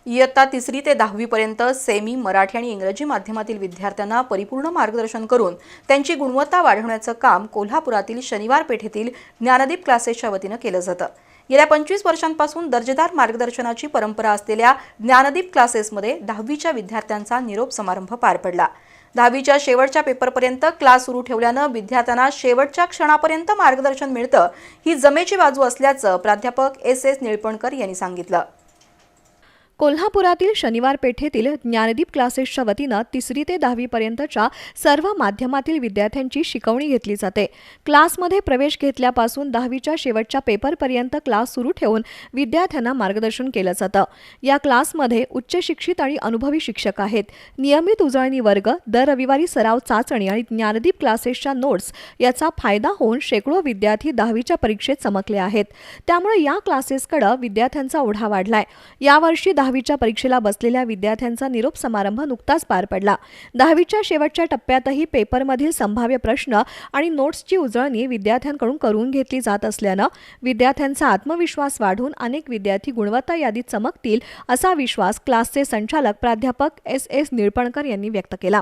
इयत्ता 3री ते 10वी पर्यंत सेमी, मराठी आणि इंग्रजी माध्यमातील विद्यार्थ्यांना परिपूर्ण मार्गदर्शन करून त्यांची गुणवत्ता वाढवण्याचं काम कोल्हापुरातील शनिवार पेठेतील ज्ञानदीप क्लासेसच्या वतीनं केलं जातं। गेल्या 25 वर्षांपासून दर्जेदार मार्गदर्शनाची परंपरा असलेल्या ज्ञानदीप क्लासेसमध्ये 10वीच्या विद्यार्थ्यांचा निरोप समारंभ पार पडला। 10वीच्या शेवटच्या पेपरपर्यंत क्लास सुरू ठेवल्यानं विद्यार्थ्यांना शेवटच्या क्षणापर्यंत मार्गदर्शन मिळतं, ही जमेची बाजू असल्याचं प्राध्यापक एस निळपणकर यांनी सांगितलं। कोल्हापुरातील शनिवार पेठेतील ज्ञानदीप क्लासेसच्या वतीनं 3री ते 10वी पर्यंतच्या सर्व माध्यमातील विद्यार्थ्यांची शिकवणी घेतली जाते। क्लासमध्ये प्रवेश घेतल्यापासून 10वीच्या शेवटच्या पेपरपर्यंत क्लास सुरू ठेवून विद्यार्थ्यांना मार्गदर्शन केलं जातं। या क्लासमध्ये उच्च शिक्षित आणि अनुभवी शिक्षक आहेत। नियमित उजळणी वर्ग, दर रविवारी सराव चाचणी आणि ज्ञानदीप क्लासेसच्या नोट्स याचा फायदा होऊन शेकडो विद्यार्थी 10वीच्या परीक्षेत चमकले आहेत। त्यामुळे या क्लासेसकडे विद्यार्थ्यांचा ओढा वाढलाय। यावर्षी 10वीच्या परीक्षेला बसलेल्या विद्यार्थ्यांचा निरोप समारंभ नुकताच पार पडला। 10वीच्या शेवटच्या टप्प्यातही पेपरमधील संभाव्य प्रश्न आणि नोट्सची उजळणी विद्यार्थ्यांकडून करून घेतली जात असल्यानं विद्यार्थ्यांचा आत्मविश्वास वाढून अनेक विद्यार्थी गुणवत्ता यादीत चमकतील असा विश्वास क्लासचे संचालक प्राध्यापक एस निळपणकर यांनी व्यक्त केला।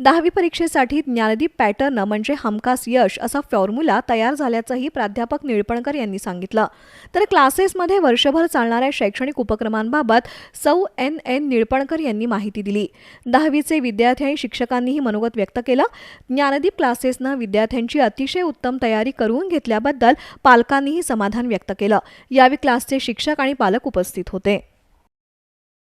10वी परीक्षेसाठी ज्ञानदीप पॅटर्न म्हणजे हमखास यश असा फॉर्म्युला तयार झाल्याचंही प्राध्यापक निळपणकर यांनी सांगितलं। तर क्लासेसमध्ये वर्षभर चालणाऱ्या शैक्षणिक उपक्रमांबाबत सौ एन निळपणकर यांनी माहिती दिली। 10वीचे विद्यार्थी आणि शिक्षकांनीही मनोगत व्यक्त केलं। ज्ञानदीप क्लासेसनं विद्यार्थ्यांची अतिशय उत्तम तयारी करून घेतल्याबद्दल पालकांनीही समाधान व्यक्त केलं। यावेळी क्लासचे शिक्षक आणि पालक उपस्थित होते।